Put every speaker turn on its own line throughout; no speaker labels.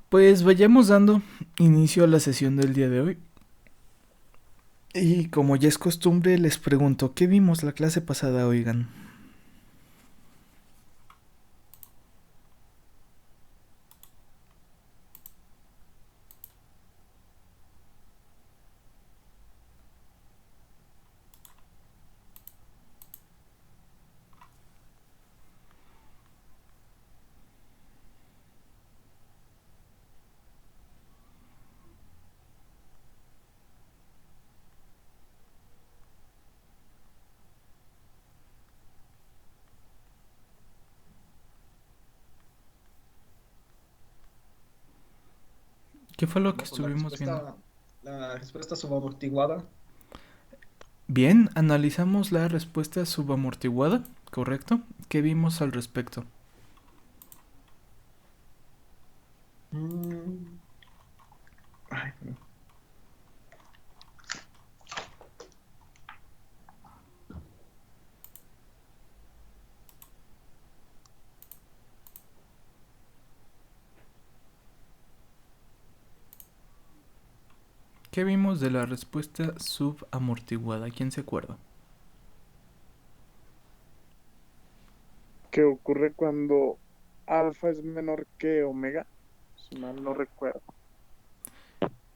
Pues vayamos dando inicio a la sesión del día de hoy. Y como ya es costumbre, les pregunto, ¿qué vimos la clase pasada, oigan? ¿Qué fue lo que
No, pues la
estuvimos viendo?
respuesta, la respuesta subamortiguada.
Bien, analizamos la respuesta subamortiguada, ¿correcto? ¿Qué vimos al respecto?
Mm, ay, no.
¿Qué vimos de la respuesta subamortiguada? ¿Quién se acuerda?
Que ocurre cuando alfa es menor que omega, si mal no recuerdo.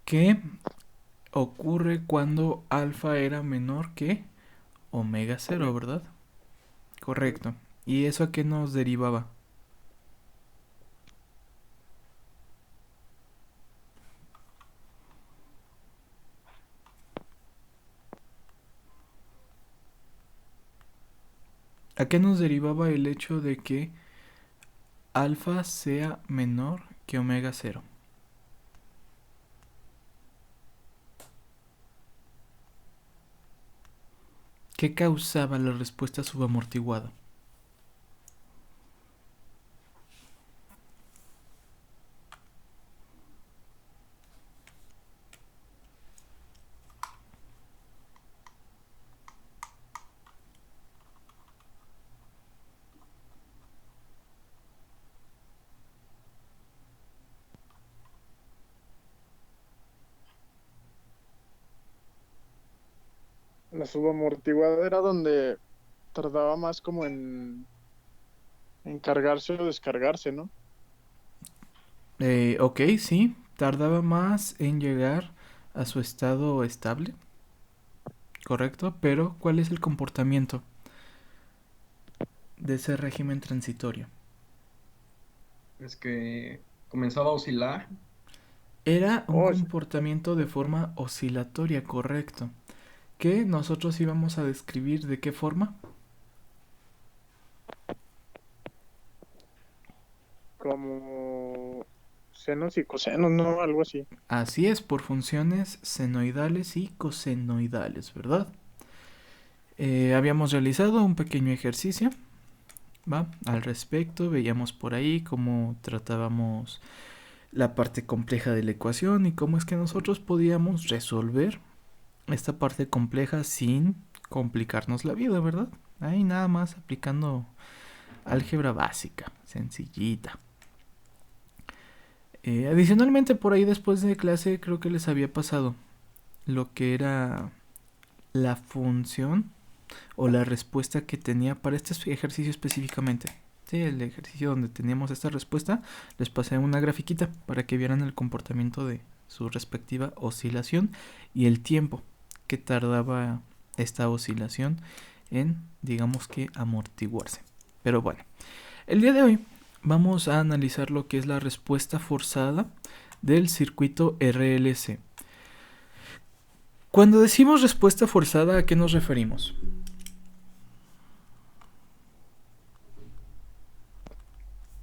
¿Qué ocurre cuando alfa era menor que omega cero,
Omega.
verdad?
Ujú.
Correcto. ¿Y eso a qué nos derivaba? ¿A qué nos derivaba el hecho de que alfa sea menor que omega cero? ¿Qué causaba la respuesta subamortiguada?
La subamortiguada era donde tardaba más como en cargarse o descargarse, ¿no?
Ok, sí, tardaba más en llegar a su estado estable, correcto, pero ¿cuál es el comportamiento de ese régimen transitorio?
Es que comenzaba a oscilar.
Era un
Oh, sí.
comportamiento de forma oscilatoria, correcto, que nosotros íbamos a describir de qué forma.
Como senos y cosenos, ¿no? Algo así.
Así es, por funciones senoidales y cosenoidales, ¿verdad? Habíamos realizado un pequeño ejercicio, ¿va? Al respecto, veíamos por ahí cómo tratábamos la parte compleja de la ecuación y cómo es que nosotros podíamos resolver esta parte compleja sin complicarnos la vida, ¿verdad? Ahí nada más aplicando álgebra básica, sencillita. Adicionalmente, por ahí después de clase creo que les había pasado lo que era la función o la respuesta que tenía para este ejercicio específicamente. Sí, el ejercicio donde teníamos esta respuesta, les pasé una grafiquita para que vieran el comportamiento de su respectiva oscilación y el tiempo que tardaba esta oscilación en, digamos que, amortiguarse. Pero bueno, el día de hoy vamos a analizar lo que es la respuesta forzada del circuito RLC. Cuando decimos respuesta forzada, ¿a qué nos referimos?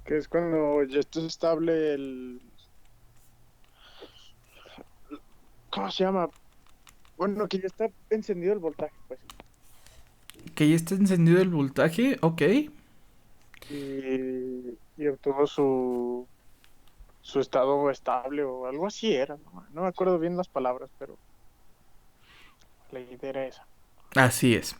Que es cuando ya está estable ¿cómo se llama? Bueno, que ya está encendido el voltaje, pues.
Que ya está encendido el voltaje, ok.
Y obtuvo su estado estable o algo así era, no me acuerdo bien las palabras, pero la idea era esa.
Así es.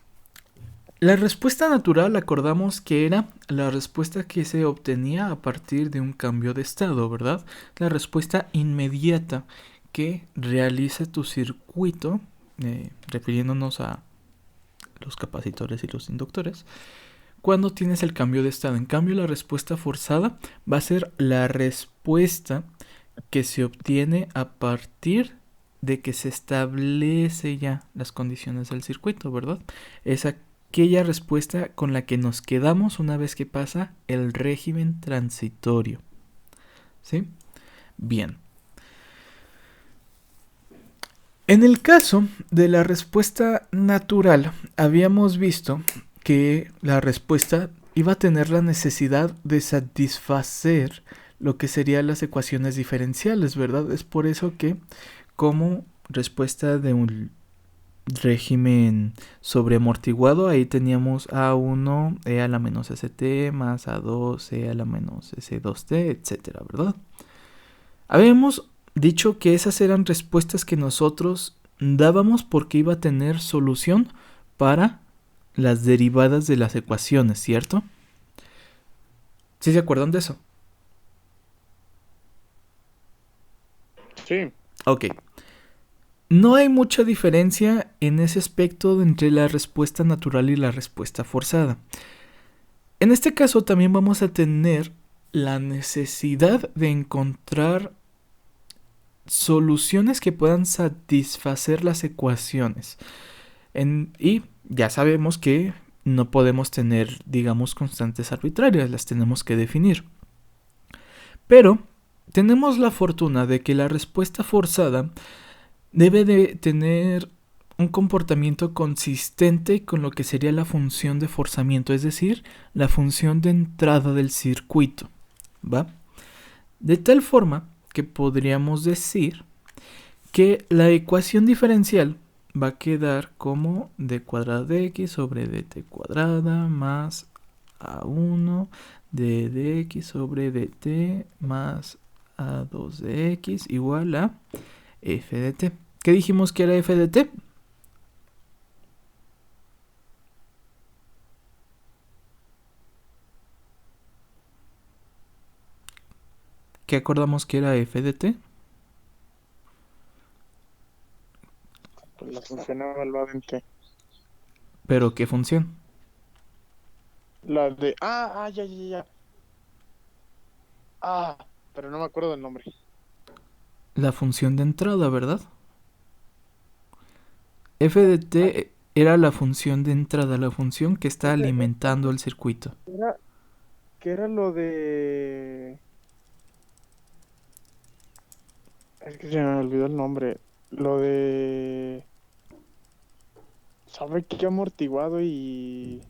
La respuesta natural acordamos que era la respuesta que se obtenía a partir de un cambio de estado, ¿verdad? La respuesta inmediata que realiza tu circuito, refiriéndonos a los capacitores y los inductores, cuando tienes el cambio de estado. En cambio, la respuesta forzada va a ser la respuesta que se obtiene a partir de que se establece ya las condiciones del circuito, ¿verdad? Es aquella respuesta con la que nos quedamos una vez que pasa el régimen transitorio. ¿Sí? Bien. En el caso de la respuesta natural, habíamos visto que la respuesta iba a tener la necesidad de satisfacer lo que serían las ecuaciones diferenciales, ¿verdad? Es por eso que como respuesta de un régimen sobreamortiguado, ahí teníamos A1 e a la menos st más A2 e a la menos s2t, etcétera, ¿verdad? Habíamos dicho que esas eran respuestas que nosotros dábamos porque iba a tener solución para las derivadas de las ecuaciones, ¿cierto? ¿Sí se acuerdan de eso?
Sí.
Ok. No hay mucha diferencia en ese aspecto entre la respuesta natural y la respuesta forzada. En este caso también vamos a tener la necesidad de encontrar soluciones que puedan satisfacer las ecuaciones. Y ya sabemos que no podemos tener, digamos, constantes arbitrarias, las tenemos que definir. Pero tenemos la fortuna de que la respuesta forzada debe de tener un comportamiento consistente con lo que sería la función de forzamiento, es decir, la función de entrada del circuito, ¿va? De tal forma que podríamos decir que la ecuación diferencial va a quedar como d cuadrada de x sobre dt cuadrada más a1 de dx sobre dt más a2 de x igual a f de t. ¿Qué dijimos que era f de t? ¿Qué acordamos que era f de t?
Pues la función evaluada en T.
¿Pero qué función?
La de... ya. Pero no me acuerdo del nombre.
La función de entrada, ¿verdad? F de t era la función de entrada, la función que está alimentando el circuito.
¿Qué era lo de...? Es que se me olvidó el nombre. Lo de... ¿Sabe qué amortiguado y...?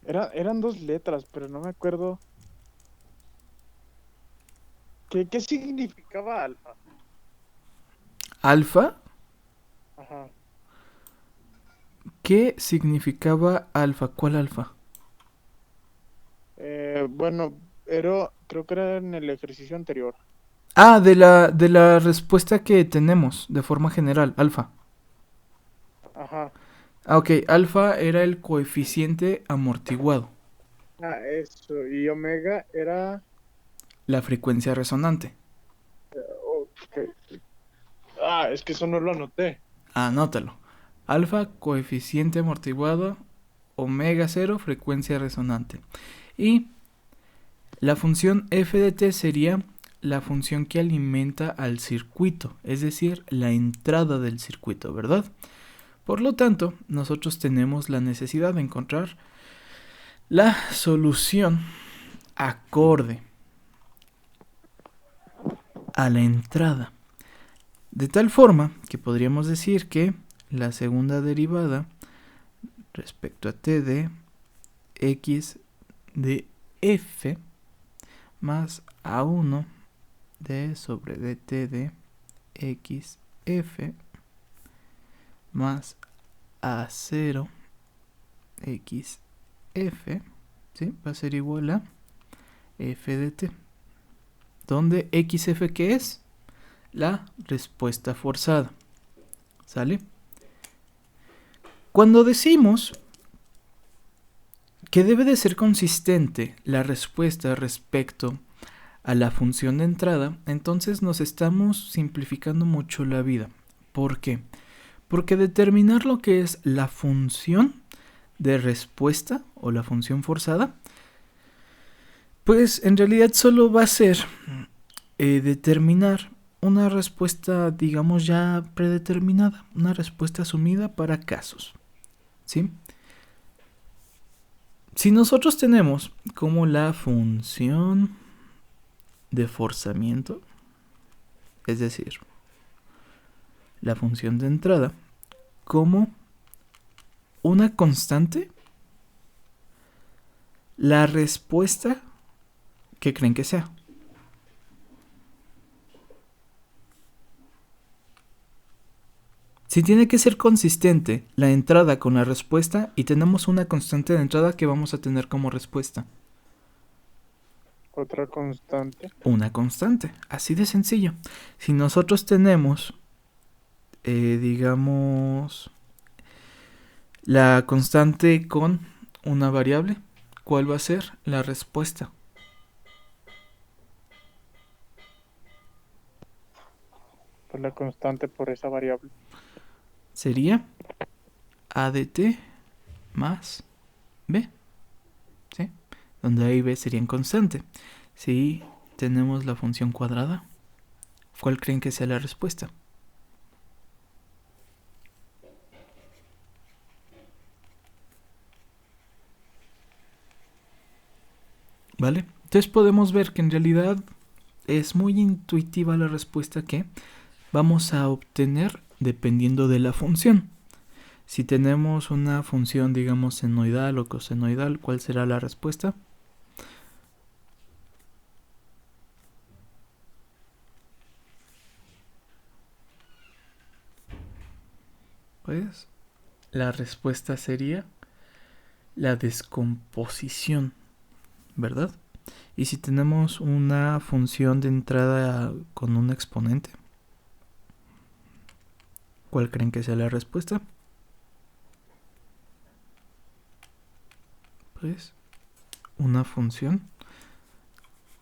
Eran dos letras, pero no me acuerdo. ¿Qué significaba alfa?
¿Alfa?
Ajá.
¿Qué significaba alfa? ¿Cuál alfa?
Bueno, creo que era en el ejercicio anterior.
Ah, de la respuesta que tenemos de forma general, alfa.
Ajá.
Ah, ok, alfa era el coeficiente amortiguado,
Eso. Y omega era...
la frecuencia resonante.
Ok. Es que eso no lo anoté.
Anótalo. Alfa, coeficiente amortiguado, omega 0, frecuencia resonante. Y la función f de t sería la función que alimenta al circuito, es decir, la entrada del circuito, ¿verdad? Por lo tanto, nosotros tenemos la necesidad de encontrar la solución acorde a la entrada. De tal forma que podríamos decir que la segunda derivada respecto a t de x de f más a1 de sobre dt de x f más a0 x f, ¿sí? Va a ser igual a f de t, donde xf, ¿qué es? La respuesta forzada. ¿Sale? Cuando decimos que debe de ser consistente la respuesta respecto a la función de entrada, entonces nos estamos simplificando mucho la vida. ¿Por qué? Porque determinar lo que es la función de respuesta o la función forzada, pues en realidad solo va a ser determinar una respuesta, digamos, ya predeterminada, una respuesta asumida para casos, ¿sí? Si nosotros tenemos como la función de forzamiento, es decir, la función de entrada, como una constante, la respuesta que creen que sea. Si tiene que ser consistente la entrada con la respuesta y tenemos una constante de entrada que vamos a tener como respuesta.
Otra constante.
Una constante, así de sencillo. Si nosotros tenemos, digamos, la constante con una variable, ¿cuál va a ser la respuesta?
Pues la constante por esa variable.
Sería a de t más b, ¿sí? Donde a y b serían constante. Si tenemos la función cuadrada, ¿cuál creen que sea la respuesta? ¿Vale? Entonces podemos ver que en realidad es muy intuitiva la respuesta que vamos a obtener dependiendo de la función. Si tenemos una función, digamos, senoidal o cosenoidal, ¿cuál será la respuesta? Pues la respuesta sería la descomposición, ¿verdad? Y si tenemos una función de entrada con un exponente, ¿cuál creen que sea la respuesta? Pues una función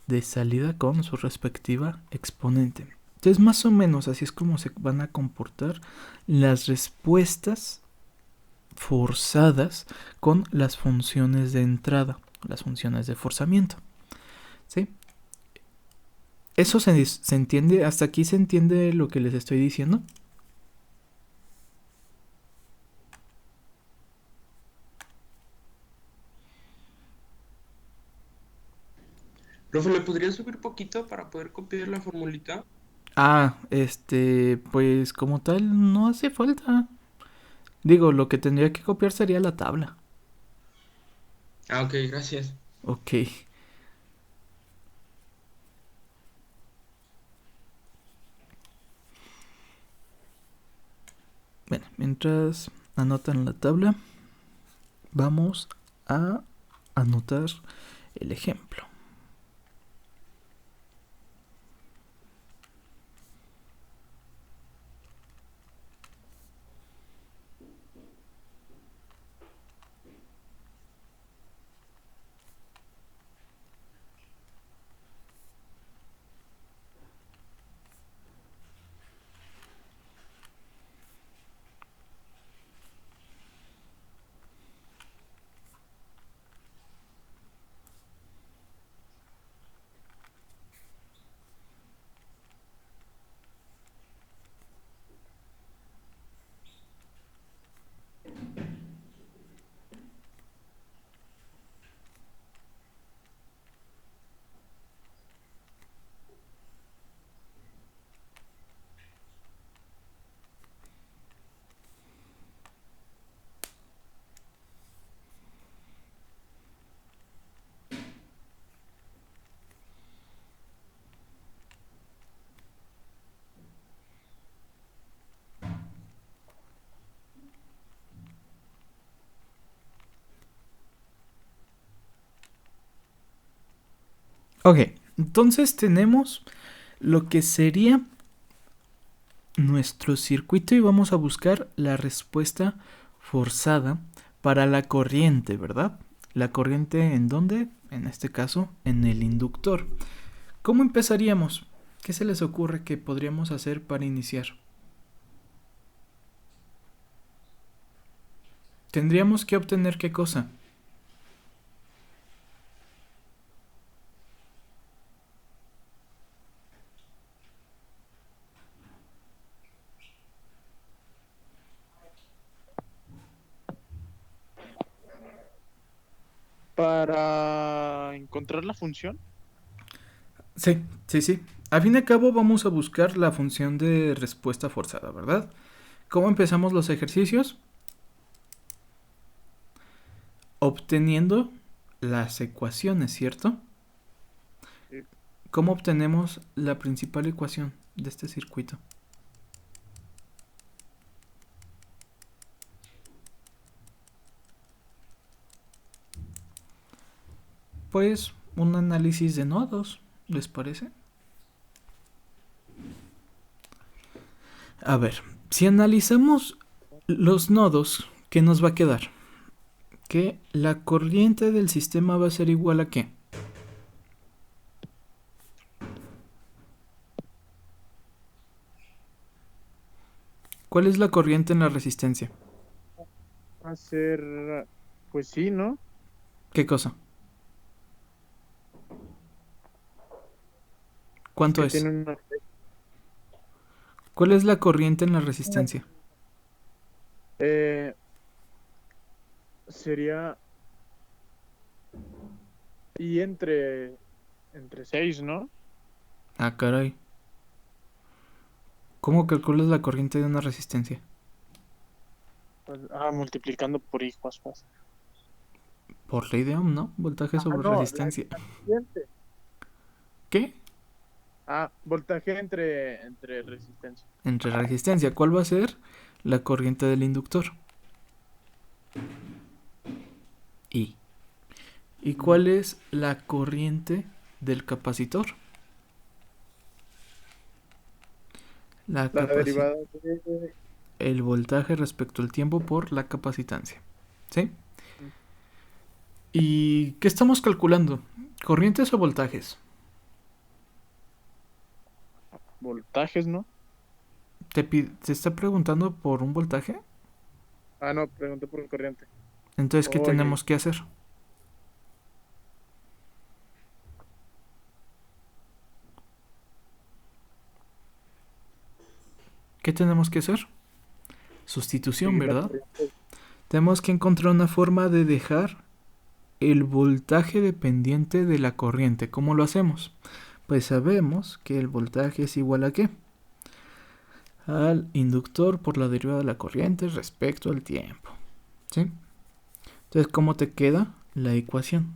de salida con su respectiva exponente. Entonces, más o menos así es como se van a comportar las respuestas forzadas con las funciones de entrada, las funciones de forzamiento. ¿Sí? ¿Eso se entiende? ¿Hasta aquí se entiende lo que les estoy diciendo?
Profe, ¿le podría subir poquito para poder copiar la formulita?
Pues como tal no hace falta. Digo, lo que tendría que copiar sería la tabla.
Ah, ok, gracias.
Ok. Bueno, mientras anotan la tabla, vamos a anotar el ejemplo. Ok, entonces tenemos lo que sería nuestro circuito y vamos a buscar la respuesta forzada para la corriente, ¿verdad? ¿La corriente en dónde? En este caso, en el inductor. ¿Cómo empezaríamos? ¿Qué se les ocurre que podríamos hacer para iniciar? Tendríamos que obtener ¿qué cosa?
Para encontrar la función,
Sí, sí, sí. A fin y a cabo vamos a buscar la función de respuesta forzada, ¿verdad? ¿Cómo empezamos los ejercicios? Obteniendo las ecuaciones, ¿cierto?
Sí.
¿Cómo obtenemos la principal ecuación de este circuito? Pues un análisis de nodos, ¿les parece? A ver, si analizamos los nodos, ¿qué nos va a quedar? Que la corriente del sistema va a ser igual a ¿qué? ¿Cuál es la corriente en la resistencia?
va a ser, pues sí, ¿no?
¿Qué cosa? ¿Cuánto
Que
es?
tiene una...
¿Cuál es la corriente en la resistencia?
Eh, sería... Y entre 6, ¿no?
Ah, caray. ¿Cómo calculas la corriente de una resistencia?
Pues, multiplicando por hijos, pues.
Por ley de Ohm, ¿no? Voltaje sobre
No,
resistencia.
la siguiente.
¿Qué?
Voltaje entre resistencia.
Entre resistencia. ¿Cuál va a ser la corriente del inductor? I. ¿Y cuál es la corriente del capacitor?
La derivada de...
El voltaje respecto al tiempo por la capacitancia. ¿Sí? ¿Y qué estamos calculando? ¿Corrientes o voltajes?
voltajes, ¿no?
¿Te está preguntando por un voltaje?
No, pregunté por corriente.
Entonces, ¿qué
Oye.
tenemos que hacer? ¿Qué tenemos que hacer? Sustitución,
Seguir la
¿verdad?
corriente.
Tenemos que encontrar una forma de dejar el voltaje dependiente de la corriente. ¿Cómo lo hacemos? Pues sabemos que el voltaje es igual a ¿qué? Al inductor por la derivada de la corriente respecto al tiempo. ¿Sí? Entonces, ¿cómo te queda la ecuación?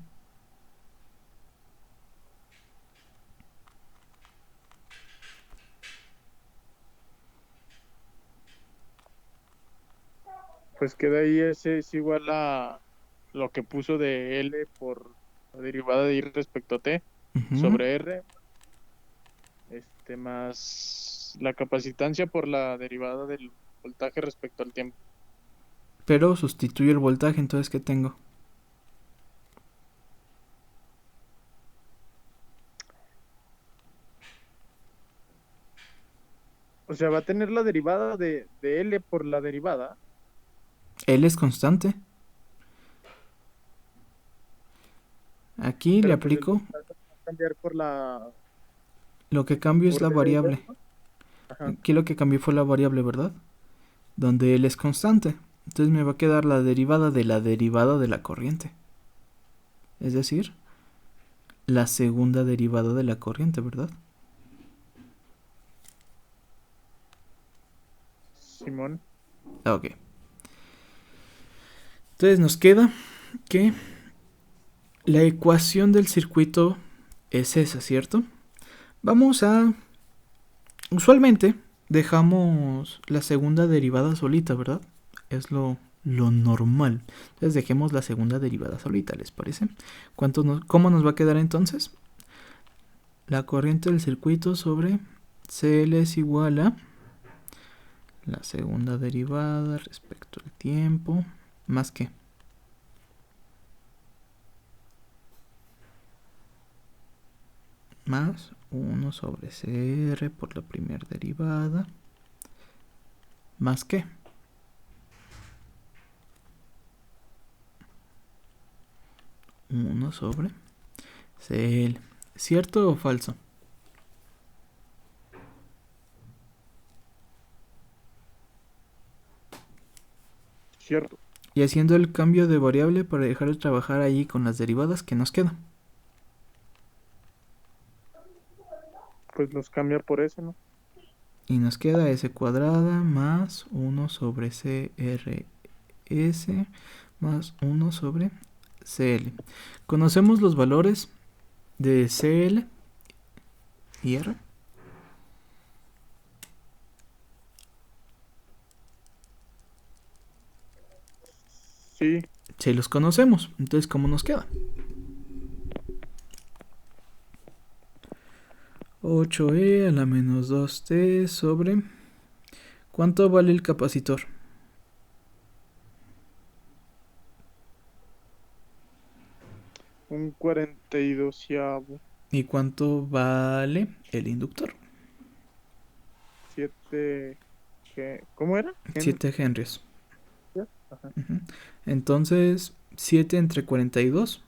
Pues queda ahí, ese es igual a lo que puso de L por la derivada de I respecto a T sobre R, más la capacitancia por la derivada del voltaje respecto al tiempo.
Pero sustituyo el voltaje, entonces ¿qué tengo?
O sea, va a tener la derivada de L por la derivada.
L es constante. Aquí le
Pero pues el
aplico.
voltaje va a cambiar por la...
Lo que cambio es
por
la
L,
variable.
¿no? Ajá.
Aquí lo que cambió fue la variable, ¿verdad? Donde L es constante. Entonces me va a quedar la derivada de la corriente. Es decir, la segunda derivada de la corriente, ¿verdad?
Simón.
Ok. Entonces nos queda que la ecuación del circuito es esa, ¿cierto? Vamos a... Usualmente dejamos la segunda derivada solita, ¿verdad? Es lo normal. Entonces dejemos la segunda derivada solita, ¿les parece? ¿Cómo nos va a quedar entonces? La corriente del circuito sobre CL es igual a la segunda derivada respecto al tiempo, más que más 1 sobre CR por la primera derivada. ¿Más qué? Uno sobre CL. ¿Cierto o falso?
Cierto.
Y haciendo el cambio de variable para dejar de trabajar ahí con las derivadas, ¿qué nos queda?
Pues nos cambia por eso, ¿no?
Y nos queda S cuadrada más 1 sobre CRS más 1 sobre CL. ¿Conocemos los valores de CL y R?
Sí.
Sí los conocemos. Entonces, ¿cómo nos queda? 8E a la menos 2T sobre... ¿Cuánto vale el capacitor?
Un 42avo.
¿Y cuánto vale el inductor?
7. ¿Cómo era?
7 henrios.
Ajá.
Entonces, 7 entre 42.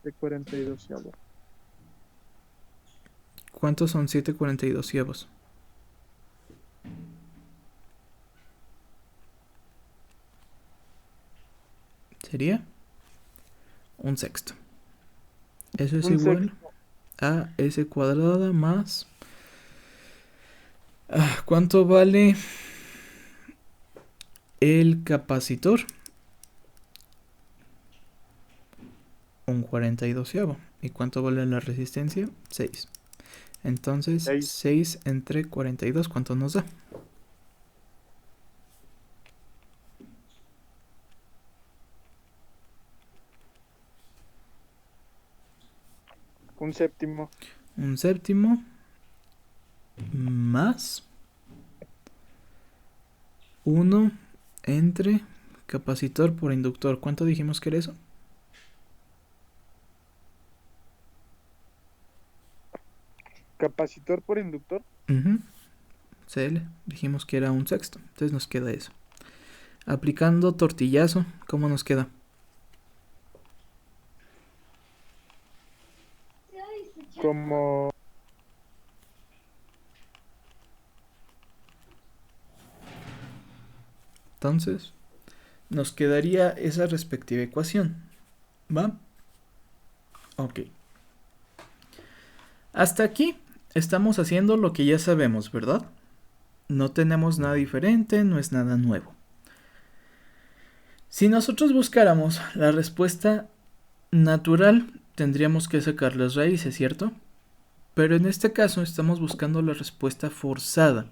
De 42avo.
¿Cuántos son 7 42avos? Sería un sexto. Eso es
Un
igual
sexto.
a S cuadrada más... ¿cuánto vale el capacitor? Un 42avo. ¿Y cuánto vale la resistencia? 6. Entonces, 6 entre 42, ¿cuánto nos da?
Un séptimo.
Un séptimo más 1 entre capacitor por inductor. ¿Cuánto dijimos que era eso?
Capacitor por inductor.
CL. Dijimos que era un sexto. Entonces nos queda eso. Aplicando tortillazo, ¿cómo nos queda?
Como
Entonces, nos quedaría esa respectiva ecuación. ¿Va? Ok. Hasta aquí estamos haciendo lo que ya sabemos, ¿verdad? No tenemos nada diferente, no es nada nuevo. Si nosotros buscáramos la respuesta natural, tendríamos que sacar las raíces, ¿cierto? Pero en este caso estamos buscando la respuesta forzada.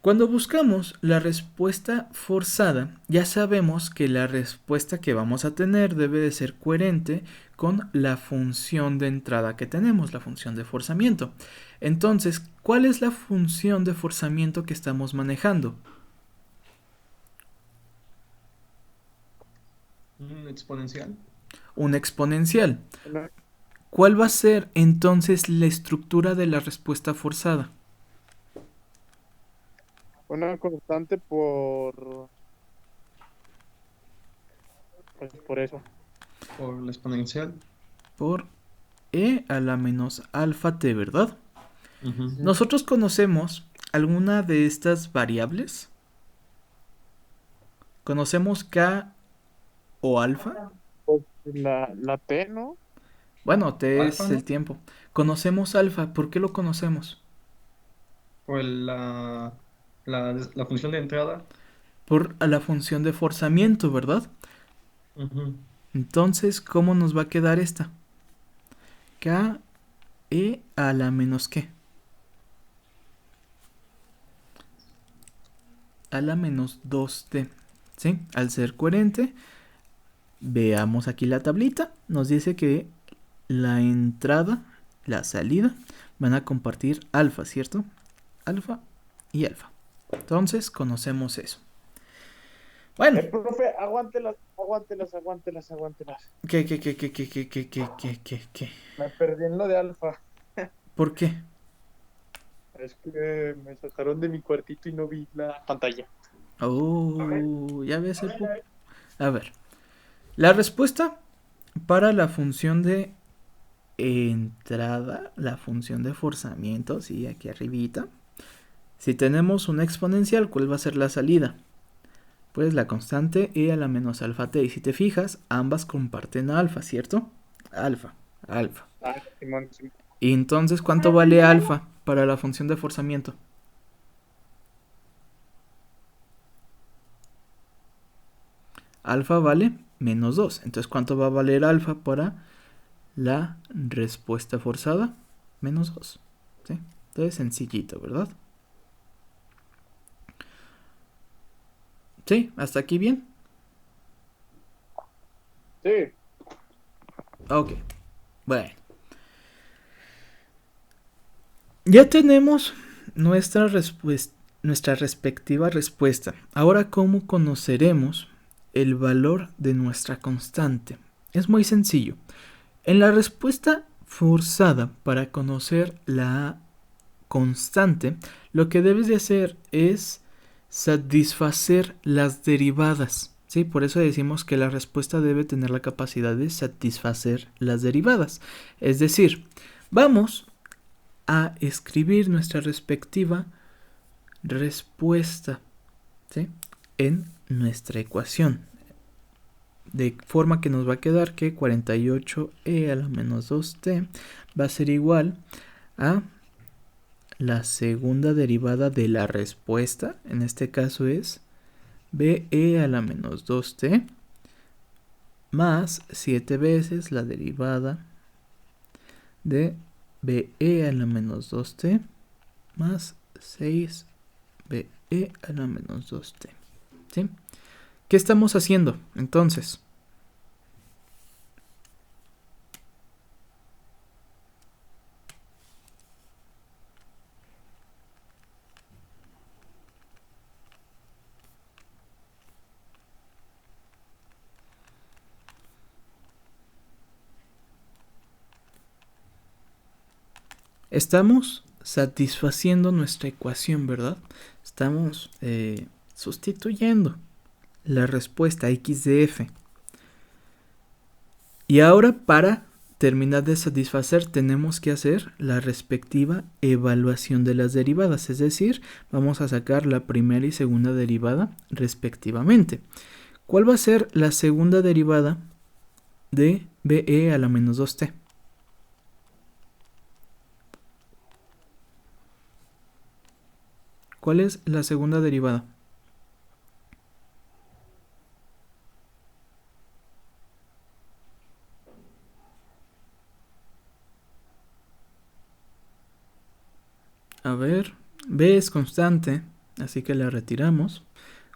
Cuando buscamos la respuesta forzada, ya sabemos que la respuesta que vamos a tener debe de ser coherente con la función de entrada que tenemos, la función de forzamiento. Entonces, ¿cuál es la función de forzamiento que estamos manejando?
Un exponencial.
Un exponencial.
una,
¿Cuál va a ser entonces la estructura de la respuesta forzada?
una constante por. Pues por eso.
Por la exponencial.
Por e a la menos alfa t, ¿verdad?
Ujú.
¿Nosotros conocemos alguna de estas variables? ¿Conocemos k o alfa?
Pues la T, ¿no?
Bueno, t es
Alfa, ¿no?
el tiempo. ¿Conocemos alfa? ¿Por qué lo conocemos?
Por la función de entrada.
Por la función de forzamiento, ¿verdad?
Ujú.
Entonces, ¿cómo nos va a quedar esta? K e a la menos qué. A la menos 2t. ¿Sí? Al ser coherente, veamos aquí la tablita. Nos dice que la entrada, la salida, van a compartir alfa, ¿cierto? Alfa y alfa. Entonces, conocemos eso. Bueno.
Profe, aguántelas.
¿Qué?
Me perdí en lo de alfa.
¿Por qué?
Es que me sacaron de mi cuartito y no vi la pantalla.
Oh, ya ves el A ver, la respuesta para la función de entrada, la función de forzamiento, sí, aquí arribita. Si tenemos una exponencial, ¿cuál va a ser la salida? Pues la constante e a la menos alfa t. Y si te fijas, ambas comparten alfa, ¿cierto? Alfa, alfa.
Ah, Simón, Simón.
Y entonces, ¿cuánto vale alfa para la función de forzamiento? Alfa vale menos 2. Entonces, ¿cuánto va a valer alfa para la respuesta forzada? Menos 2. ¿Sí? Entonces, sencillito, ¿verdad? Sí, hasta aquí bien.
Sí.
Ok, bueno. Ya tenemos nuestra respectiva respuesta. Ahora, ¿cómo conoceremos el valor de nuestra constante? Es muy sencillo. En la respuesta forzada, para conocer la constante, lo que debes de hacer es satisfacer las derivadas. ¿Sí? Por eso decimos que la respuesta debe tener la capacidad de satisfacer las derivadas. Es decir, vamos a escribir nuestra respectiva respuesta, ¿sí?, en nuestra ecuación. De forma que nos va a quedar que 48e a la menos 2t va a ser igual a la segunda derivada de la respuesta. En este caso es be a la menos 2t más 7 veces la derivada de be a la menos 2t más 6be a la menos 2t. ¿Sí? ¿Qué estamos haciendo entonces? Estamos satisfaciendo nuestra ecuación, ¿verdad? Estamos sustituyendo la respuesta x de f. Y ahora, para terminar de satisfacer, tenemos que hacer la respectiva evaluación de las derivadas. Es decir, vamos a sacar la primera y segunda derivada respectivamente. ¿Cuál va a ser la segunda derivada de be a la menos 2t? ¿Cuál es la segunda derivada? A ver, b es constante, así que la retiramos.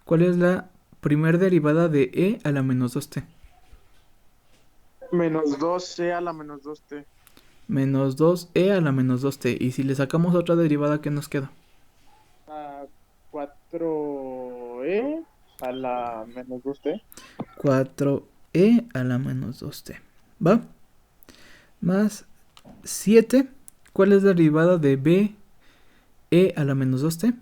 ¿Cuál es la primera derivada de e a la menos 2t?
Menos 2c a la menos 2t.
Menos 2e a la menos 2t. Y si le sacamos otra derivada, ¿qué nos queda?
4e a la menos 2t.
4e a la menos 2t. ¿Va? Más 7. ¿Cuál es la derivada de b e a la menos 2t?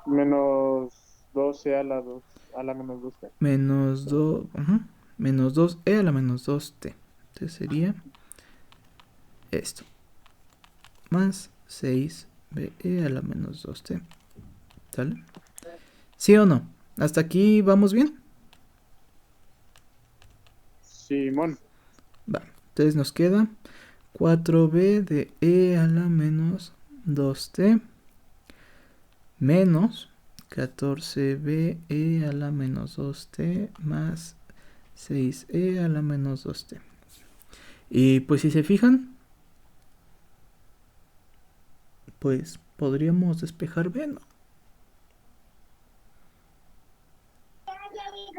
Menos 12 a la menos 2t.
Menos 2, menos 2e a la menos 2t. Entonces sería esto. Más 6be a la menos 2t. ¿Sale? ¿Sí o no? ¿Hasta aquí vamos bien?
Simón.
Va. Entonces nos queda 4b de e a la menos 2t menos 14b e a la menos 2t más 6e a la menos 2t. Y pues si se fijan, pues podríamos despejar b, ¿no?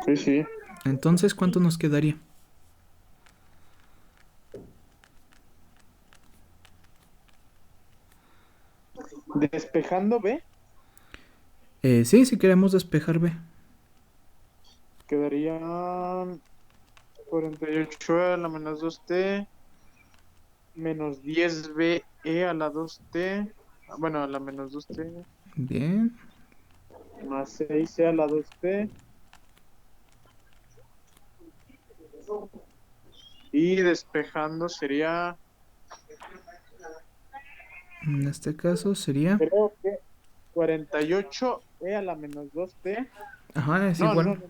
Sí, sí.
Entonces, ¿cuánto nos quedaría?
Despejando b,
Sí, si queremos despejar b.
quedarían 48 a la menos 2t menos 10BE a la 2T, bueno, a la menos 2T,
Bien.
más 6C a la 2T, y despejando sería,
En este caso sería...
creo que 48E a la menos 2T.
Ajá, es
No,
igual.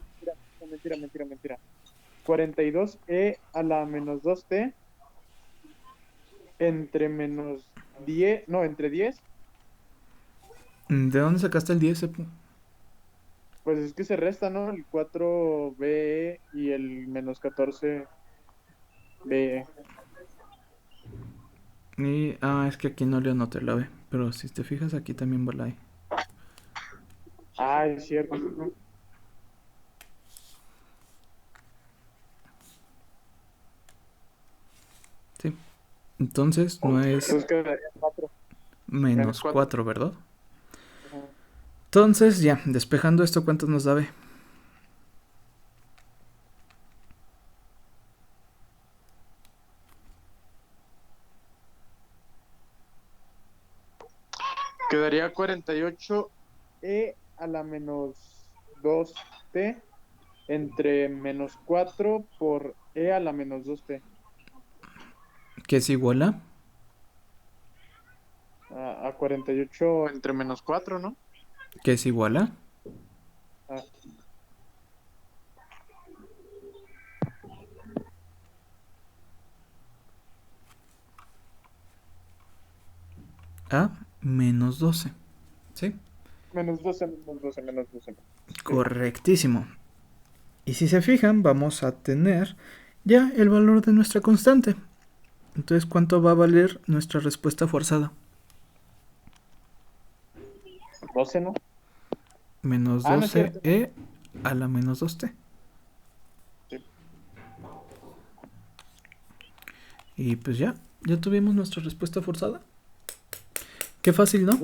mentira. 42E a la menos 2T entre menos 10, no, entre 10,
¿De dónde sacaste el 10?
pues es que se resta, ¿no? El 4BE y el menos 14BE.
Y, es que aquí no le anoté la B. Pero si te fijas, aquí también va la E.
Ah, es cierto. ¿No?
Sí. Entonces no es
Entonces quedaría 4.
menos
cuatro.
4, ¿verdad? Entonces, ya, despejando esto, ¿cuánto nos da B?
Quedaría 48E a la menos 2T entre menos 4 por E a la menos 2T.
¿Qué es igual a?
A 48 entre menos 4, ¿no?
¿Qué es igual a?
Ah,
A menos 12. ¿Sí?
menos 12.
Correctísimo. Y si se fijan, vamos a tener ya el valor de nuestra constante. Entonces, ¿cuánto va a valer nuestra respuesta forzada?
12, ¿no?
Menos
No es
12
cierto.
E a la menos 2T.
Sí.
Y pues ya tuvimos nuestra respuesta forzada. Qué fácil, ¿no?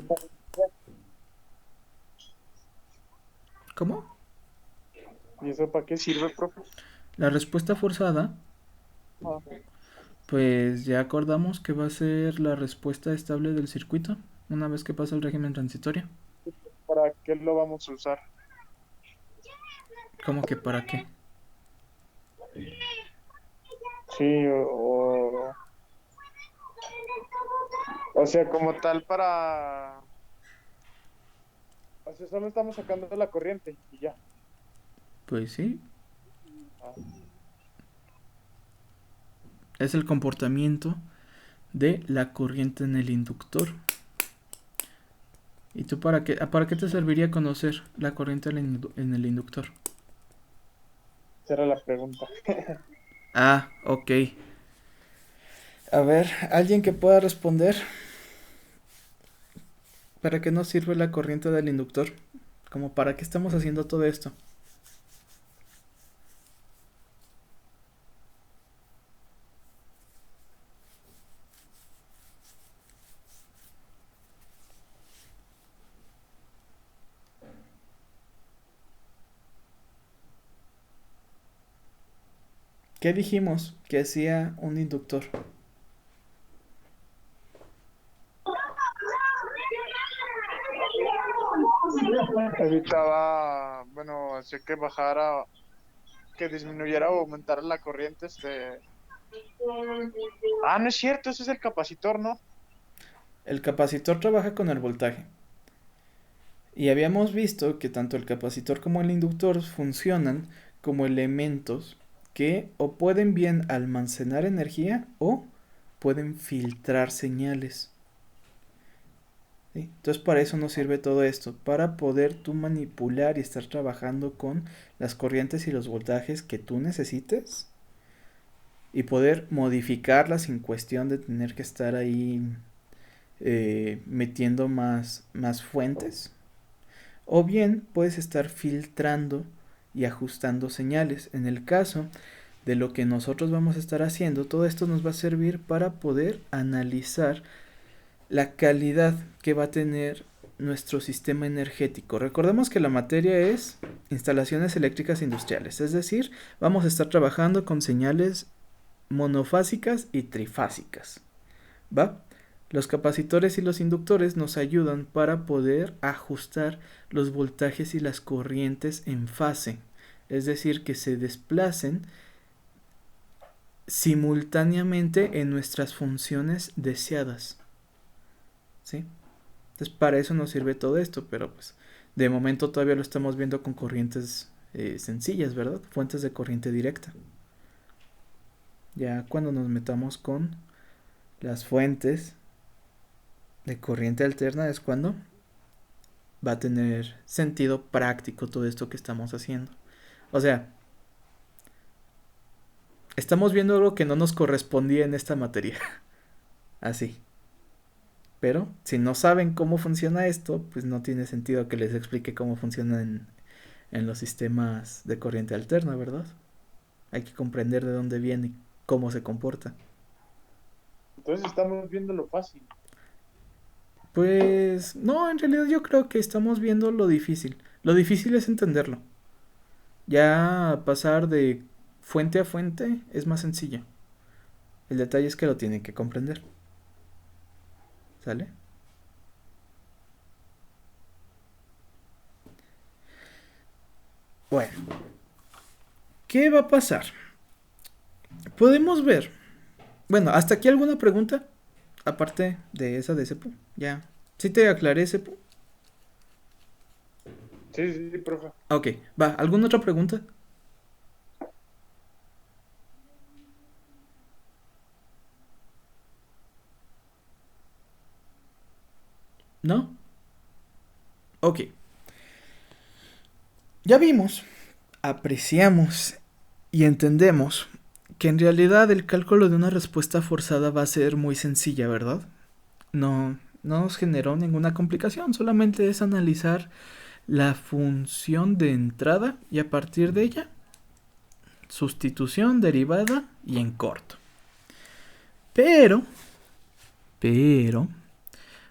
¿Cómo?
¿Y eso para qué sirve, profe?
La respuesta forzada,
Ah,
pues ya acordamos que va a ser la respuesta estable del circuito una vez que pasa el régimen transitorio.
¿para qué lo vamos a usar?
¿Cómo que para qué?
Sí, o sea, como tal para... O sea, solo estamos sacando la corriente y ya.
Pues sí,
Ah,
es el comportamiento de la corriente en el inductor. ¿Y tú para qué te serviría conocer la corriente en el inductor?
esa era la pregunta.
Ok. A ver, ¿alguien que pueda responder? ¿Para qué nos sirve la corriente del inductor? ¿Como para qué estamos haciendo todo esto? ¿Qué dijimos que hacía un inductor?
Evitaba, bueno, hacía que bajara, que disminuyera o aumentara la corriente, no es cierto, ese es el capacitor, ¿no?
El capacitor trabaja con el voltaje. Y habíamos visto que tanto el capacitor como el inductor funcionan como elementos que o pueden bien almacenar energía o pueden filtrar señales. ¿Sí? Entonces para eso nos sirve todo esto, para poder tú manipular y estar trabajando con las corrientes y los voltajes que tú necesites y poder modificarlas sin cuestión de tener que estar ahí metiendo más fuentes. O bien puedes estar filtrando y ajustando señales. En el caso de lo que nosotros vamos a estar haciendo, todo esto nos va a servir para poder analizar la calidad que va a tener nuestro sistema energético. Recordemos que la materia es instalaciones eléctricas industriales, es decir, vamos a estar trabajando con señales monofásicas y trifásicas. ¿va? Los capacitores y los inductores nos ayudan para poder ajustar los voltajes y las corrientes en fase, es decir, que se desplacen simultáneamente en nuestras funciones deseadas, ¿sí? Entonces para eso nos sirve todo esto, pero pues de momento todavía lo estamos viendo con corrientes sencillas, ¿verdad? Fuentes de corriente directa. Ya cuando nos metamos con las fuentes de corriente alterna es cuando va a tener sentido práctico todo esto que estamos haciendo. O sea, estamos viendo algo que no nos correspondía en esta materia. Así. Pero si no saben cómo funciona esto, pues no tiene sentido que les explique cómo funciona en los sistemas de corriente alterna, ¿verdad? Hay que comprender de dónde viene y cómo se comporta.
Entonces estamos viendo lo fácil.
Pues no, en realidad yo creo que estamos viendo lo difícil. Lo difícil es entenderlo. Ya pasar de fuente a fuente es más sencillo. El detalle es que lo tienen que comprender. ¿Sale? Bueno, ¿qué va a pasar? Podemos ver. Bueno, ¿hasta aquí alguna pregunta? Aparte de esa de Cepu. Ya. ¿Sí te aclaré, Cepu?
Sí, profe.
Ok, va. ¿Alguna otra pregunta? ¿No? Ok. Ya vimos, apreciamos y entendemos que en realidad el cálculo de una respuesta forzada va a ser muy sencilla, ¿verdad? No nos generó ninguna complicación, solamente es analizar la función de entrada y a partir de ella, sustitución, derivada y en corto. Pero,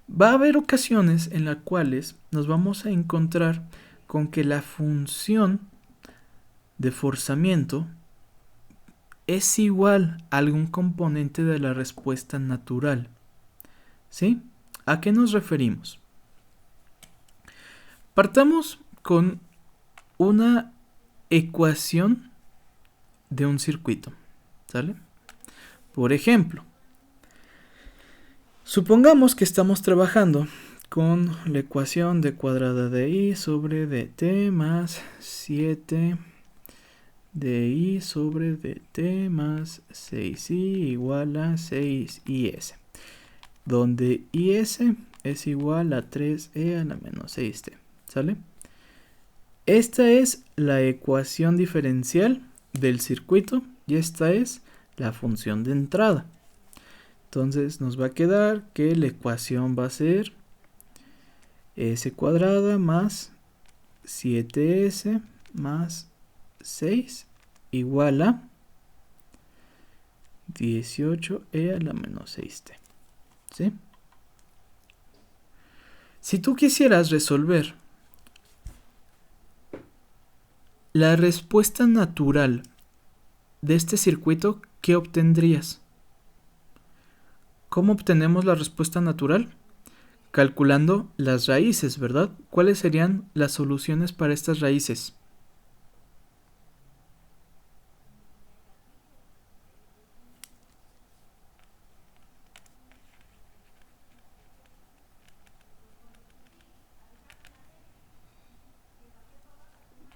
va a haber ocasiones en las cuales nos vamos a encontrar con que la función de forzamiento es igual a algún componente de la respuesta natural. ¿Sí? ¿A qué nos referimos? Partamos con una ecuación de un circuito. ¿Sale? Por ejemplo, supongamos que estamos trabajando con la ecuación de cuadrada de i sobre dt más 7 de i sobre dt más 6i igual a 6is, donde is es igual a 3e a la menos 6t, ¿sale? Esta es la ecuación diferencial del circuito y esta es la función de entrada. Entonces nos va a quedar que la ecuación va a ser s cuadrada más 7s más 6 igual a 18e a la menos 6t. ¿Sí? Si tú quisieras resolver la respuesta natural de este circuito, ¿qué obtendrías? ¿Cómo obtenemos la respuesta natural? Calculando las raíces, ¿verdad? ¿Cuáles serían las soluciones para estas raíces?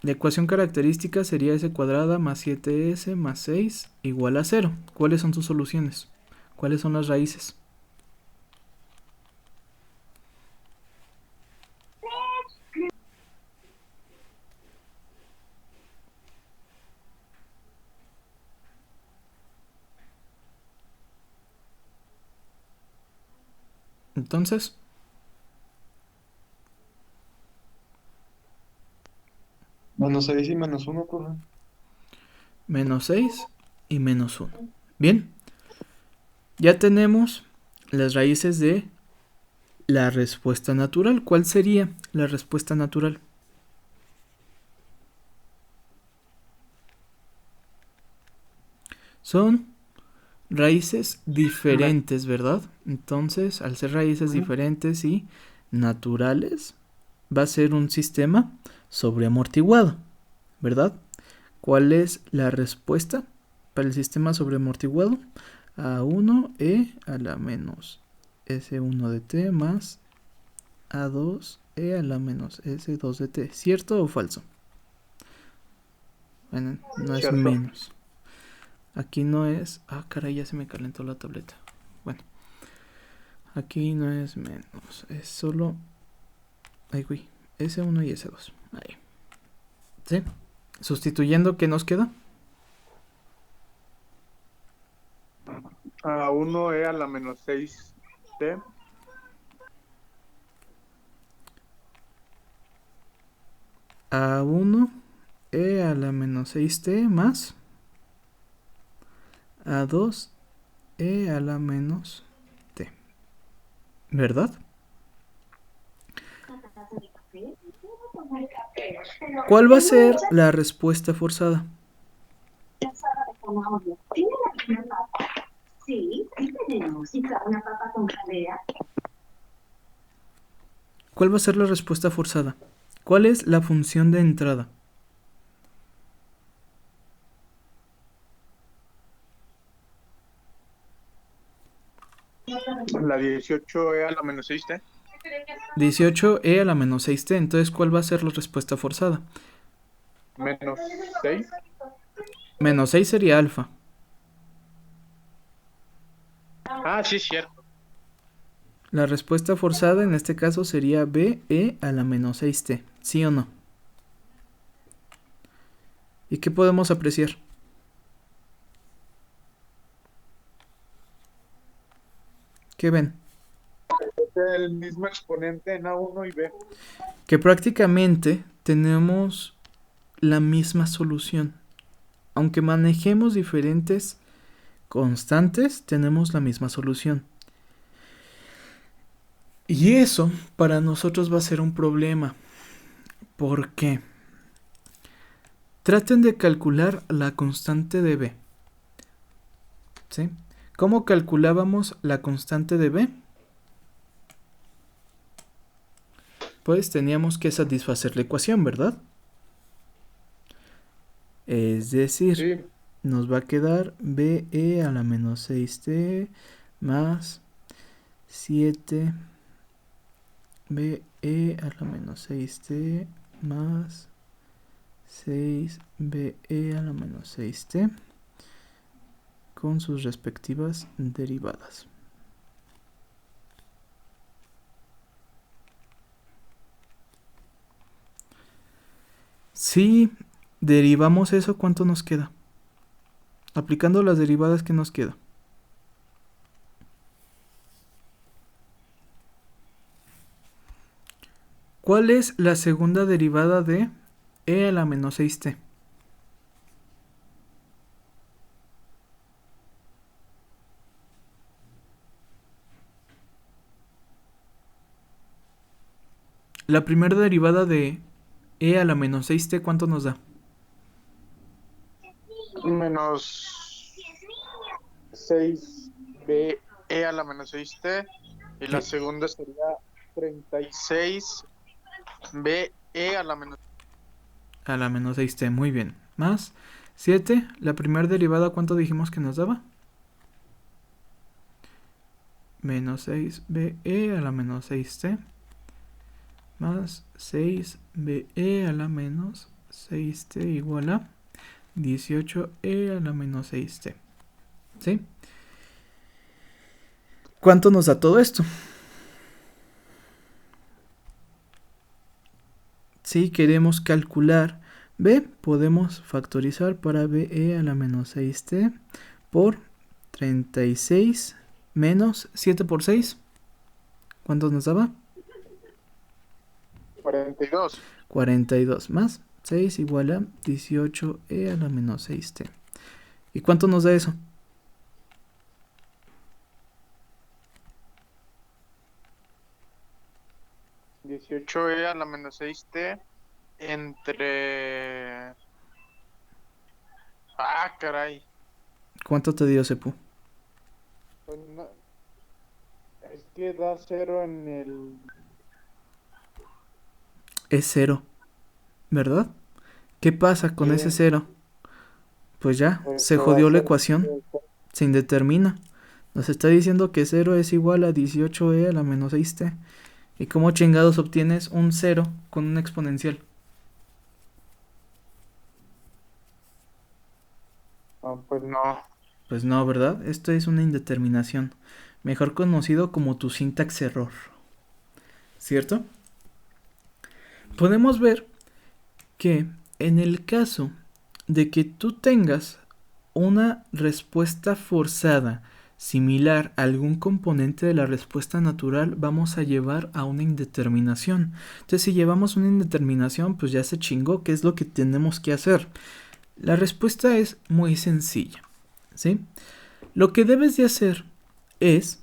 La ecuación característica sería s cuadrada más 7s más 6 igual a 0. ¿Cuáles son sus soluciones? ¿Cuáles son las raíces? Entonces,
Menos 6 y menos 1, profe.
menos 6 y menos 1. Bien, ya tenemos las raíces de la respuesta natural. ¿Cuál sería la respuesta natural? Son raíces diferentes, ¿verdad? Entonces, al ser raíces
Ujú.
diferentes y naturales, va a ser un sistema sobreamortiguado, ¿verdad? ¿Cuál es la respuesta para el sistema sobreamortiguado? A1e a la menos S1 de t más A2e a la menos S2 de t. ¿Cierto o falso? Bueno, no es
Cierto.
menos. Aquí no es... Ah, caray, ya se me calentó la tableta. Bueno, aquí no es menos. Es solo... Ay, güey. S1 y S2. Ahí. ¿Sí? Sustituyendo, ¿qué nos queda?
A1 a la menos 6t.
A1e a la menos 6t más A2e a la menos t. ¿Verdad? ¿Cuál va a ser la respuesta forzada?
Sí, sí tenemos. Y claro, una papa con jalea.
¿Cuál va a ser la respuesta forzada? ¿Cuál es la función de entrada?
La 18 a la menos 6t.
18e a la menos 6t. Entonces, ¿cuál va a ser la respuesta forzada?
Menos 6.
Menos 6 sería alfa.
Ah, sí, cierto.
La respuesta forzada en este caso sería be a la menos 6t. ¿Sí o no? ¿Y qué podemos apreciar? ¿Qué ven?
Es el mismo exponente en A1 y B.
Que prácticamente tenemos la misma solución. Aunque manejemos diferentes constantes, tenemos la misma solución. Y eso para nosotros va a ser un problema. ¿Por qué? Traten de calcular la constante de B. ¿Sí? ¿Cómo calculábamos la constante de B? Pues teníamos que satisfacer la ecuación, ¿verdad? Es decir,
Sí.
nos va a quedar BE a la menos 6t más 7 BE a la menos 6t más 6 BE a la menos 6t con sus respectivas derivadas. Si derivamos eso, ¿cuánto nos queda? Aplicando las derivadas, ¿qué nos queda? ¿Cuál es la segunda derivada de e a la menos 6t? La primera derivada de e a la menos 6t, ¿cuánto nos da?
Menos 6b a la menos 6t. Y la segunda sería 36b a la menos.
A la menos 6t, muy bien. Más 7, la primera derivada, ¿cuánto dijimos que nos daba? Menos 6be a la menos 6t más 6be a la menos 6t igual a 18e a la menos 6t. ¿Sí? ¿Cuánto nos da todo esto? Si queremos calcular b, podemos factorizar para be a la menos 6t por 36 menos 7 por 6. ¿Cuánto nos daba?
42.
42 más 6 igual a 18e a la menos 6t. ¿Y cuánto nos da eso?
(18e a la menos 6t) entre... Ah, caray.
¿Cuánto te dio, Sepu?
Pues no, es que da 0 en el...
Es 0, ¿verdad? ¿Qué pasa con ese
Sí,
0? Pues ya,
pues
se
que va a
jodió la
ser...
ecuación, se indetermina. Nos está diciendo que 0 es igual a 18e a la menos 6t. ¿Y cómo chingados obtienes un 0 con una exponencial?
No, pues no.
Pues no, ¿verdad? Esto es una indeterminación, mejor conocido como tu sintax error, ¿cierto? Podemos ver que en el caso de que tú tengas una respuesta forzada similar a algún componente de la respuesta natural, vamos a llevar a una indeterminación. Entonces, si llevamos una indeterminación, pues ya se chingó. ¿Qué es lo que tenemos que hacer? La respuesta es muy sencilla, ¿sí? Lo que debes de hacer es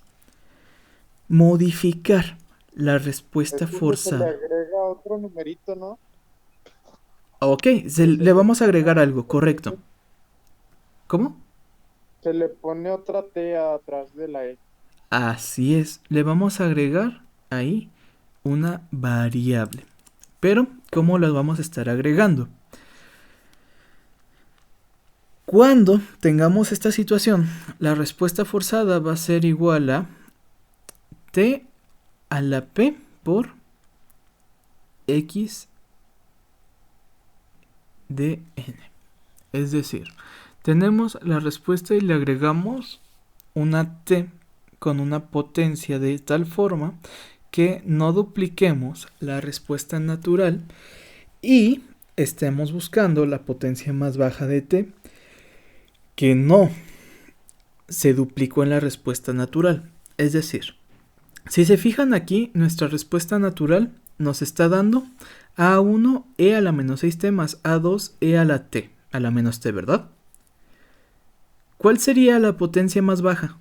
modificar la respuesta
Es que se le
forzada.
agrega otro numerito, ¿no?
Ok,
Se
le
le
vamos a agregar algo, correcto. ¿Cómo?
se le pone otra T atrás de la E.
Así es, le vamos a agregar ahí una variable. Pero, ¿cómo la vamos a estar agregando? Cuando tengamos esta situación, la respuesta forzada va a ser igual a t a la p por x de n. Es decir, tenemos la respuesta y le agregamos una t con una potencia de tal forma que no dupliquemos la respuesta natural y estemos buscando la potencia más baja de t que no se duplicó en la respuesta natural. Es decir, si se fijan aquí, nuestra respuesta natural nos está dando a1 e a la menos 6t más a2 e a la t a la menos t, ¿verdad? ¿Cuál sería la potencia más baja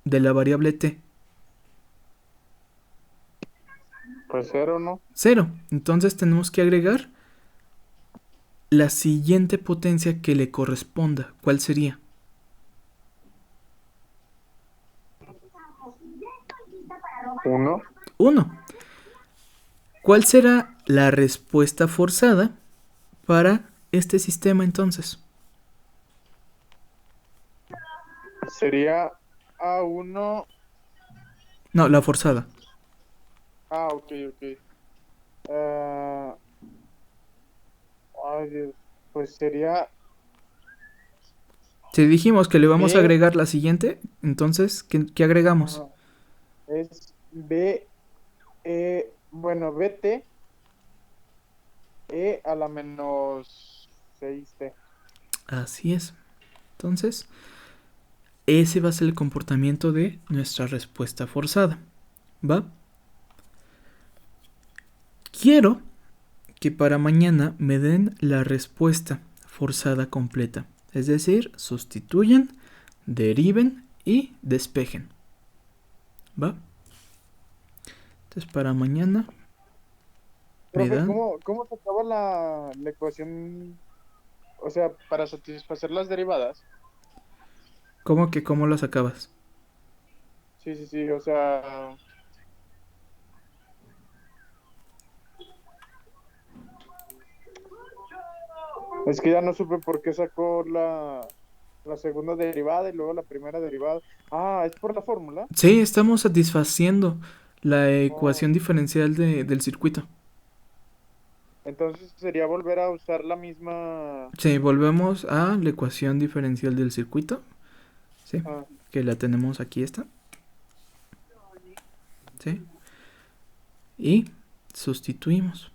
de la variable t?
Pues 0, ¿no?
0. Entonces tenemos que agregar la siguiente potencia que le corresponda. ¿Cuál sería?
1.
1. ¿Cuál será la respuesta forzada para este sistema entonces?
Sería A1.
No, la forzada.
Ah, ok. Ah, ay, Dios. Pues sería
Si dijimos que le vamos a
B.
agregar la siguiente, entonces, ¿qué agregamos?
Ajá, es B. Bueno, BT. E a la menos 6T.
Así es. Entonces, ese va a ser el comportamiento de nuestra respuesta forzada. ¿Va? Quiero que para mañana me den la respuesta forzada completa. Es decir, sustituyan, deriven y despejen. ¿Va? Entonces para mañana me
Profe,
dan...
¿cómo se acaba la ecuación? O sea, para satisfacer las derivadas.
¿Cómo que cómo las acabas?
Sí, o sea, es que ya no supe por qué sacó la segunda derivada y luego la primera derivada. Ah, es por la fórmula.
Sí, estamos satisfaciendo la
Oh,
ecuación diferencial del circuito.
entonces sería volver a usar la misma.
Sí, volvemos a la ecuación diferencial del circuito. Sí,
Ah,
que la tenemos aquí esta. Sí. Y sustituimos.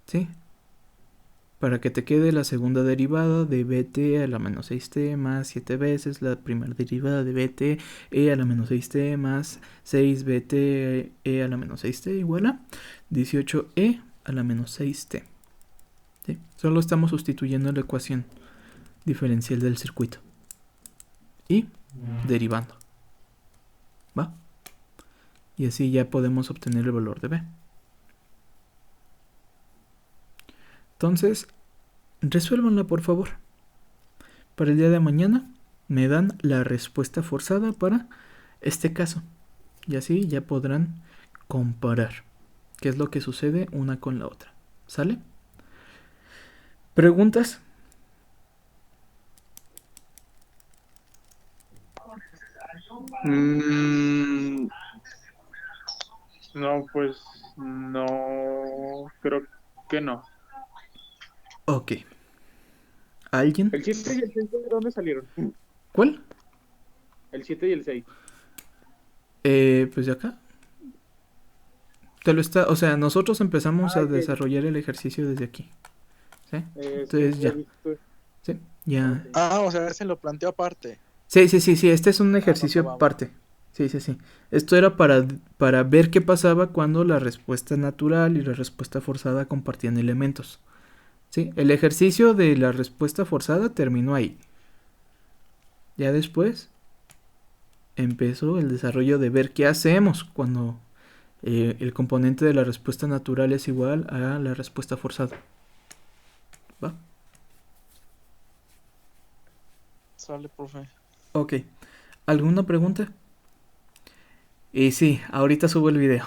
Sí. Para que te quede la segunda derivada de bt a la menos 6t más 7 veces la primera derivada de bt e a la menos 6t más 6bt e a la menos 6t igual a 18e a la menos 6t. ¿Sí? Solo estamos sustituyendo la ecuación diferencial del circuito y derivando. ¿Va? Y así ya podemos obtener el valor de b. Entonces, resuélvanla por favor. Para el día de mañana me dan la respuesta forzada para este caso. Y así ya podrán comparar qué es lo que sucede una con la otra. ¿Sale? ¿Preguntas?
Mm, no, pues no, creo que no.
Ok. ¿Alguien?
¿El 7 y el 6 de dónde salieron?
¿Cuál?
El 7 y el 6.
Pues de acá. O sea, nosotros empezamos a
Ok.
desarrollar el ejercicio desde aquí. ¿Sí?
Es que
Entonces
no he
ya.
visto.
Sí, ya.
Ok.
Ah, o sea, se lo planteó aparte.
Sí, este es un
Ah,
ejercicio
va.
aparte. Sí. Esto era para ver qué pasaba cuando la respuesta natural y la respuesta forzada compartían elementos. Sí, el ejercicio de la respuesta forzada terminó ahí. Ya después empezó el desarrollo de ver qué hacemos cuando el componente de la respuesta natural es igual a la respuesta forzada. ¿Va?
Sale, profe.
Ok. ¿Alguna pregunta? Y sí, ahorita subo el video.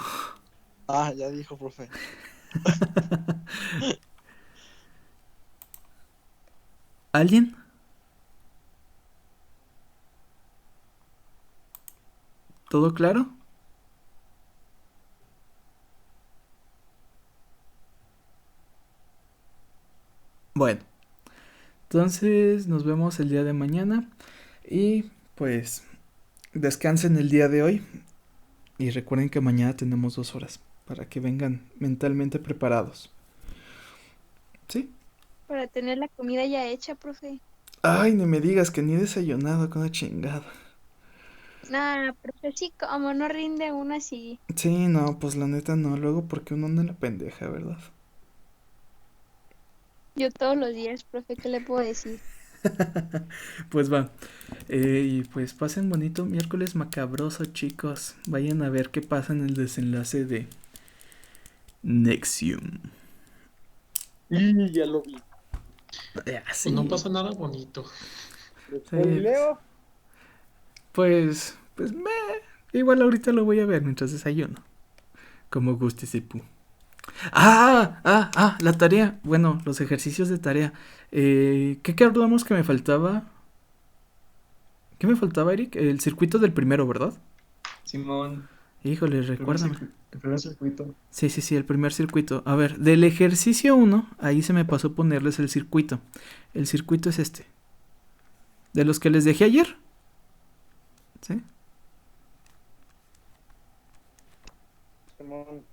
Ah, ya dijo, profe.
¿Alguien? ¿Todo claro? Bueno, entonces nos vemos el día de mañana y pues descansen el día de hoy y recuerden que mañana tenemos 2 horas para que vengan mentalmente preparados. ¿Sí?
Para tener la comida ya hecha, profe.
Ay, ni me digas que ni he desayunado con la chingada.
Nah, profe, sí, como no rinde uno así.
Sí, no, pues la neta no, luego porque uno anda en la pendeja, ¿verdad?
Yo todos los días, profe, ¿qué le puedo decir?
Pues va. Y pues pasen bonito miércoles macabroso, chicos. Vayan a ver qué pasa en el desenlace de Nexium.
Y ya lo vi.
Ya,
Pues
sí.
no pasa nada bonito.
Leo.
Pues igual ahorita lo voy a ver mientras desayuno. Como guste ese pu. La tarea. Bueno, los ejercicios de tarea. ¿Qué hablamos que me faltaba? ¿Qué me faltaba, Eric? El circuito del primero, ¿verdad?
Simón,
Híjole, recuérdame.
el primer circuito.
Sí, el primer circuito. A ver, del ejercicio 1, ahí se me pasó ponerles el circuito. El circuito es este. De los que les dejé ayer. ¿Sí?
Simón.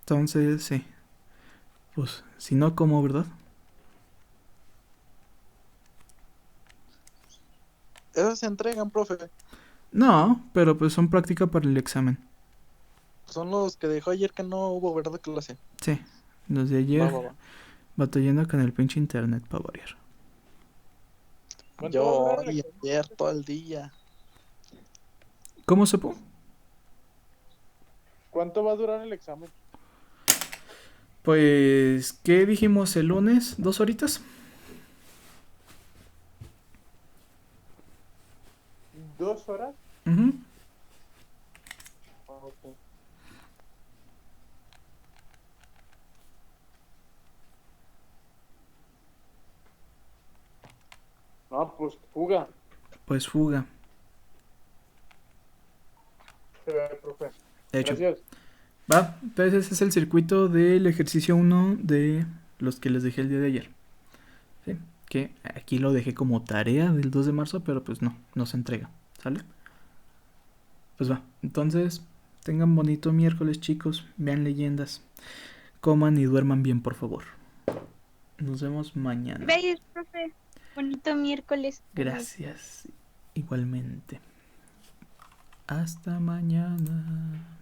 Entonces, sí. Pues, si no, ¿cómo, verdad?
Esos se entregan, profe.
No, pero pues son práctica para el examen.
Son los que dejó ayer que no hubo, ¿verdad? Clase.
Sí, los de ayer
Va.
batallando con el pinche internet para variar.
¿Cuánto va a
Yo
durar el examen?
ayer todo el día.
¿Cómo supo?
¿Cuánto va a durar el examen?
Pues, ¿qué dijimos el lunes? ¿2 horitas?
2 horas.
Ujú.
Ok. No, pues fuga.
Pues fuga.
Se ve, profe.
Hecho.
Gracias.
Va, entonces ese es el circuito del ejercicio 1 de los que les dejé el día de ayer. ¿Sí? Que aquí lo dejé como tarea del 2 de marzo, pero pues no se entrega. ¿Sale? Pues va, entonces tengan bonito miércoles, chicos. Vean leyendas. Coman y duerman bien, por favor. Nos vemos mañana.
Gracias, profe. Bonito miércoles.
Gracias. Igualmente. Hasta mañana.